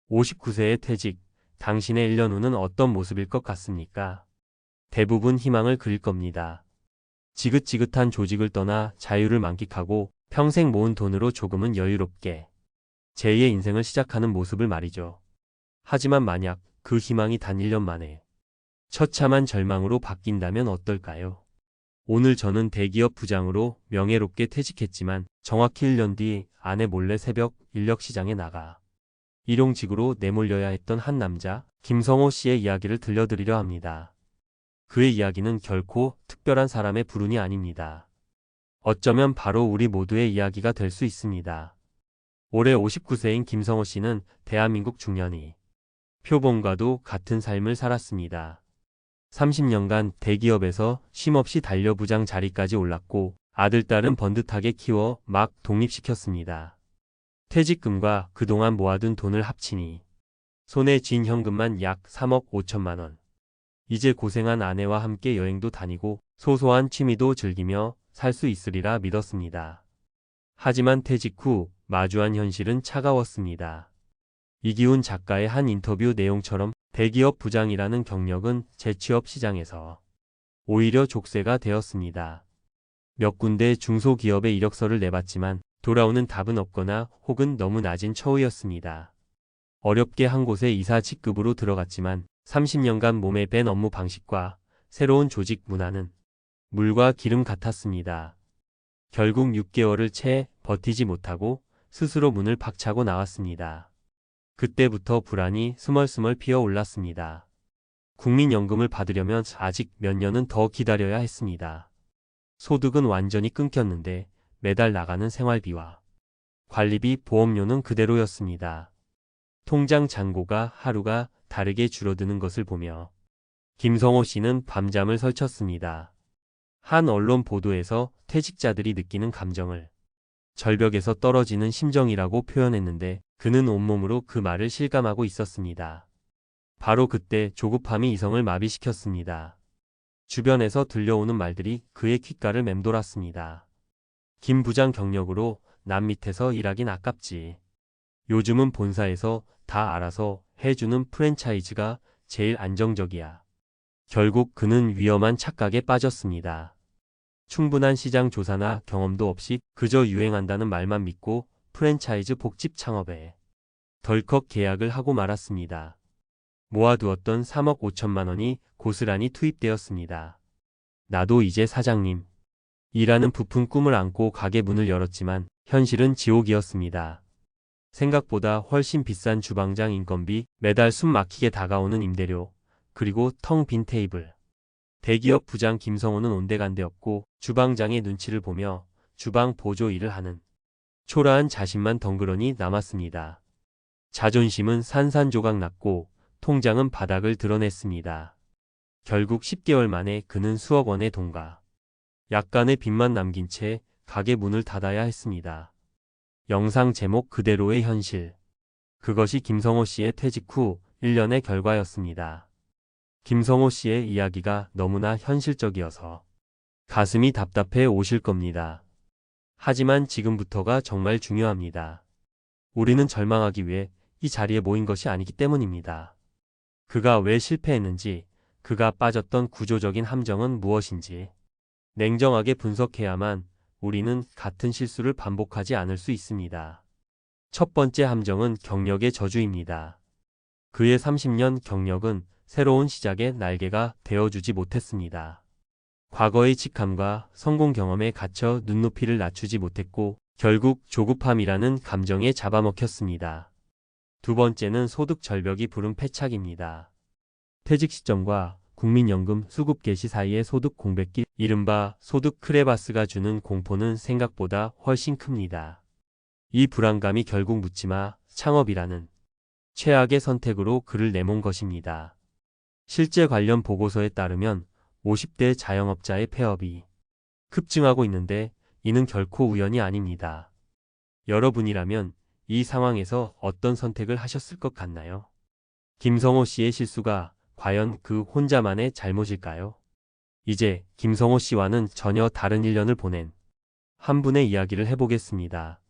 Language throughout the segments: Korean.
59세의 퇴직, 당신의 1년 후는 어떤 모습일 것 같습니까? 대부분 희망을 그릴 겁니다. 지긋지긋한 조직을 떠나 자유를 만끽하고 평생 모은 돈으로 조금은 여유롭게 제2의 인생을 시작하는 모습을 말이죠. 하지만 만약 그 희망이 단 1년 만에 처참한 절망으로 바뀐다면 어떨까요? 오늘 저는 대기업 부장으로 명예롭게 퇴직했지만 정확히 1년 뒤 아내 몰래 새벽 인력시장에 나가 일용직으로 내몰려야 했던 한 남자, 김성호 씨의 이야기를 들려드리려 합니다. 그의 이야기는 결코 특별한 사람의 불운이 아닙니다. 어쩌면 바로 우리 모두의 이야기가 될 수 있습니다. 올해 59세인 김성호 씨는 대한민국 중년이 표본과도 같은 삶을 살았습니다. 30년간 대기업에서 쉼없이 달려 부장 자리까지 올랐고 아들, 딸은 번듯하게 키워 막 독립시켰습니다. 퇴직금과 그동안 모아둔 돈을 합치니 손에 쥔 현금만 약 3억 5천만 원. 이제 고생한 아내와 함께 여행도 다니고 소소한 취미도 즐기며 살 수 있으리라 믿었습니다. 하지만 퇴직 후 마주한 현실은 차가웠습니다. 이기훈 작가의 한 인터뷰 내용처럼 대기업 부장이라는 경력은 재취업 시장에서 오히려 족쇄가 되었습니다. 몇 군데 중소기업에 이력서를 내봤지만 돌아오는 답은 없거나 혹은 너무 낮은 처우였습니다. 어렵게 한 곳에 이사 직급으로 들어갔지만 30년간 몸에 밴 업무 방식과 새로운 조직 문화는 물과 기름 같았습니다. 결국 6개월을 채 버티지 못하고 스스로 문을 박차고 나왔습니다. 그때부터 불안이 스멀스멀 피어올랐습니다. 국민연금을 받으려면 아직 몇 년은 더 기다려야 했습니다. 소득은 완전히 끊겼는데 매달 나가는 생활비와 관리비, 보험료는 그대로였습니다. 통장 잔고가 하루가 다르게 줄어드는 것을 보며 김성호 씨는 밤잠을 설쳤습니다. 한 언론 보도에서 퇴직자들이 느끼는 감정을 절벽에서 떨어지는 심정이라고 표현했는데 그는 온몸으로 그 말을 실감하고 있었습니다. 바로 그때 조급함이 이성을 마비시켰습니다. 주변에서 들려오는 말들이 그의 귓가를 맴돌았습니다. 김 부장 경력으로 남 밑에서 일하긴 아깝지. 요즘은 본사에서 다 알아서 해주는 프랜차이즈가 제일 안정적이야. 결국 그는 위험한 착각에 빠졌습니다. 충분한 시장 조사나 경험도 없이 그저 유행한다는 말만 믿고 프랜차이즈 복집 창업에 덜컥 계약을 하고 말았습니다. 모아두었던 3억 5천만 원이 고스란히 투입되었습니다. 나도 이제 사장님. 이라는 부푼 꿈을 안고 가게 문을 열었지만 현실은 지옥이었습니다. 생각보다 훨씬 비싼 주방장 인건비, 매달 숨 막히게 다가오는 임대료, 그리고 텅 빈 테이블. 대기업 부장 김성호는 온데간데없고 주방장의 눈치를 보며 주방 보조 일을 하는 초라한 자신만 덩그러니 남았습니다. 자존심은 산산조각 났고 통장은 바닥을 드러냈습니다. 결국 10개월 만에 그는 수억 원의 돈과 약간의 빚만 남긴 채 가게 문을 닫아야 했습니다. 영상 제목 그대로의 현실. 그것이 김성호 씨의 퇴직 후 1년의 결과였습니다. 김성호 씨의 이야기가 너무나 현실적이어서 가슴이 답답해 오실 겁니다. 하지만 지금부터가 정말 중요합니다. 우리는 절망하기 위해 이 자리에 모인 것이 아니기 때문입니다. 그가 왜 실패했는지, 그가 빠졌던 구조적인 함정은 무엇인지 냉정하게 분석해야만 우리는 같은 실수를 반복하지 않을 수 있습니다. 첫 번째 함정은 경력의 저주입니다. 그의 30년 경력은 새로운 시작의 날개가 되어주지 못했습니다. 과거의 직함과 성공 경험에 갇혀 눈높이를 낮추지 못했고 결국 조급함이라는 감정에 잡아먹혔습니다. 두 번째는 소득 절벽이 부른 패착입니다. 퇴직 시점과 국민연금 수급 개시 사이의 소득 공백기, 이른바 소득 크레바스가 주는 공포는 생각보다 훨씬 큽니다. 이 불안감이 결국 묻지마 창업이라는 최악의 선택으로 그를 내몬 것입니다. 실제 관련 보고서에 따르면 50대 자영업자의 폐업이 급증하고 있는데 이는 결코 우연이 아닙니다. 여러분이라면 이 상황에서 어떤 선택을 하셨을 것 같나요? 김성호 씨의 실수가 과연 그 혼자만의 잘못일까요? 이제 김성호 씨와는 전혀 다른 1년을 보낸 한 분의 이야기를 해보겠습니다.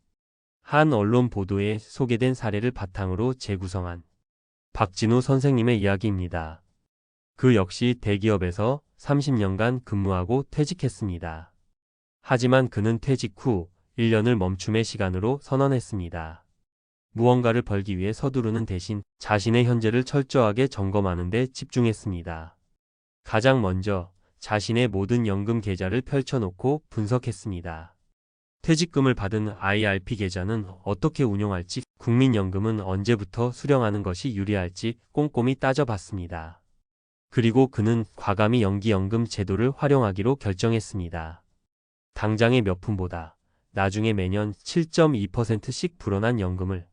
한 언론 보도에 소개된 사례를 바탕으로 재구성한 박진우 선생님의 이야기입니다. 그 역시 대기업에서 30년간 근무하고 퇴직했습니다. 하지만 그는 퇴직 후 1년을 멈춤의 시간으로 선언했습니다. 무언가를 벌기 위해 서두르는 대신 자신의 현재를 철저하게 점검하는 데 집중했습니다. 가장 먼저 자신의 모든 연금 계좌를 펼쳐놓고 분석했습니다. 퇴직금을 받은 IRP 계좌는 어떻게 운용할지, 국민연금은 언제부터 수령하는 것이 유리할지 꼼꼼히 따져봤습니다. 그리고 그는 과감히 연기연금 제도를 활용하기로 결정했습니다. 당장의 몇 푼보다 나중에 매년 7.2%씩 불어난 연금을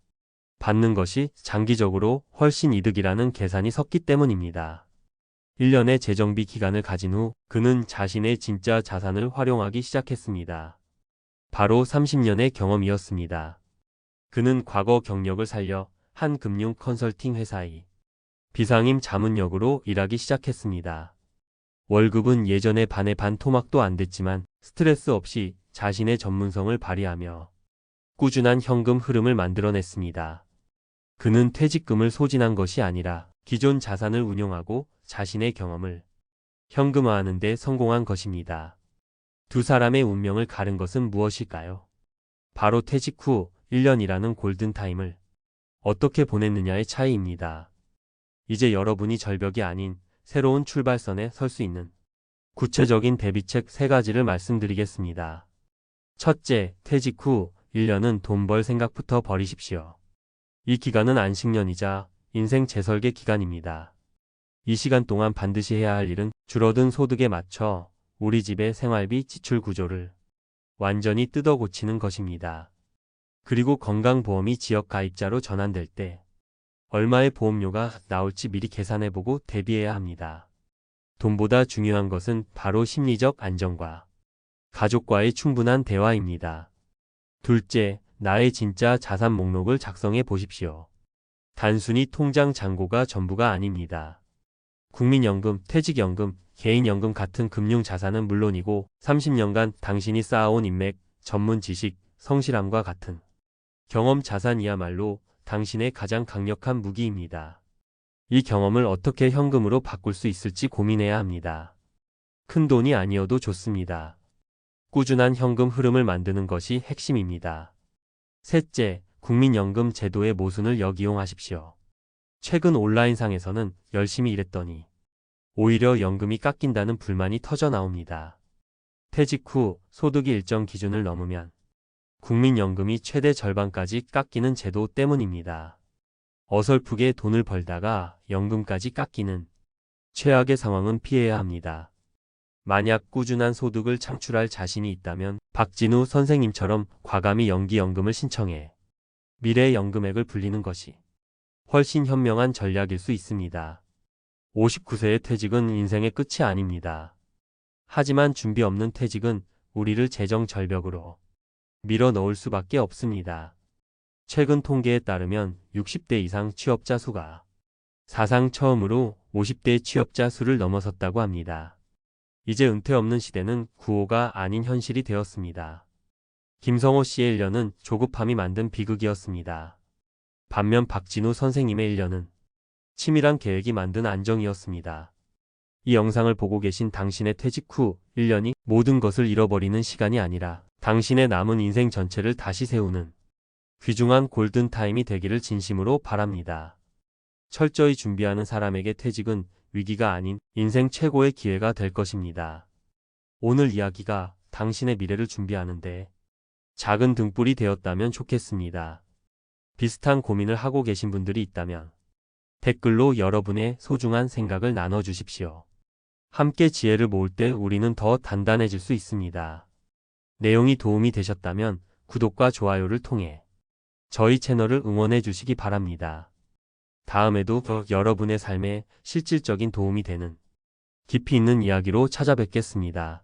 받는 것이 장기적으로 훨씬 이득이라는 계산이 섰기 때문입니다. 1년의 재정비 기간을 가진 후 그는 자신의 진짜 자산을 활용하기 시작했습니다. 바로 30년의 경험이었습니다. 그는 과거 경력을 살려 한 금융 컨설팅 회사의 비상임 자문역으로 일하기 시작했습니다. 월급은 예전의 반의 반 토막도 안 됐지만 스트레스 없이 자신의 전문성을 발휘하며 꾸준한 현금 흐름을 만들어냈습니다. 그는 퇴직금을 소진한 것이 아니라 기존 자산을 운용하고 자신의 경험을 현금화하는 데 성공한 것입니다. 두 사람의 운명을 가른 것은 무엇일까요? 바로 퇴직 후 1년이라는 골든타임을 어떻게 보냈느냐의 차이입니다. 이제 여러분이 절벽이 아닌 새로운 출발선에 설 수 있는 구체적인 대비책 3가지를 말씀드리겠습니다. 첫째, 퇴직 후 1년은 돈 벌 생각부터 버리십시오. 이 기간은 안식년이자 인생 재설계 기간입니다. 이 시간 동안 반드시 해야 할 일은 줄어든 소득에 맞춰 우리 집의 생활비 지출 구조를 완전히 뜯어 고치는 것입니다. 그리고 건강보험이 지역가입자로 전환될 때 얼마의 보험료가 나올지 미리 계산해보고 대비해야 합니다. 돈보다 중요한 것은 바로 심리적 안정과 가족과의 충분한 대화입니다. 둘째, 나의 진짜 자산 목록을 작성해 보십시오. 단순히 통장 잔고가 전부가 아닙니다. 국민연금, 퇴직연금, 개인연금 같은 금융자산은 물론이고 30년간 당신이 쌓아온 인맥, 전문 지식, 성실함과 같은 경험 자산이야말로 당신의 가장 강력한 무기입니다. 이 경험을 어떻게 현금으로 바꿀 수 있을지 고민해야 합니다. 큰 돈이 아니어도 좋습니다. 꾸준한 현금 흐름을 만드는 것이 핵심입니다. 셋째, 국민연금 제도의 모순을 역이용하십시오. 최근 온라인상에서는 열심히 일했더니 오히려 연금이 깎인다는 불만이 터져 나옵니다. 퇴직 후 소득이 일정 기준을 넘으면 국민연금이 최대 절반까지 깎이는 제도 때문입니다. 어설프게 돈을 벌다가 연금까지 깎이는 최악의 상황은 피해야 합니다. 만약 꾸준한 소득을 창출할 자신이 있다면 박진우 선생님처럼 과감히 연기연금을 신청해 미래 연금액을 불리는 것이 훨씬 현명한 전략일 수 있습니다. 59세의 퇴직은 인생의 끝이 아닙니다. 하지만 준비 없는 퇴직은 우리를 재정 절벽으로 밀어 넣을 수밖에 없습니다. 최근 통계에 따르면 60대 이상 취업자 수가 사상 처음으로 50대 취업자 수를 넘어섰다고 합니다. 이제 은퇴 없는 시대는 구호가 아닌 현실이 되었습니다. 김성호 씨의 1년은 조급함이 만든 비극이었습니다. 반면 박진우 선생님의 1년은 치밀한 계획이 만든 안정이었습니다. 이 영상을 보고 계신 당신의 퇴직 후 1년이 모든 것을 잃어버리는 시간이 아니라 당신의 남은 인생 전체를 다시 세우는 귀중한 골든타임이 되기를 진심으로 바랍니다. 철저히 준비하는 사람에게 퇴직은 위기가 아닌 인생 최고의 기회가 될 것입니다. 오늘 이야기가 당신의 미래를 준비하는데 작은 등불이 되었다면 좋겠습니다. 비슷한 고민을 하고 계신 분들이 있다면 댓글로 여러분의 소중한 생각을 나눠주십시오. 함께 지혜를 모을 때 우리는 더 단단해질 수 있습니다. 내용이 도움이 되셨다면 구독과 좋아요를 통해 저희 채널을 응원해 주시기 바랍니다. 다음에도 여러분의 삶에 실질적인 도움이 되는 깊이 있는 이야기로 찾아뵙겠습니다.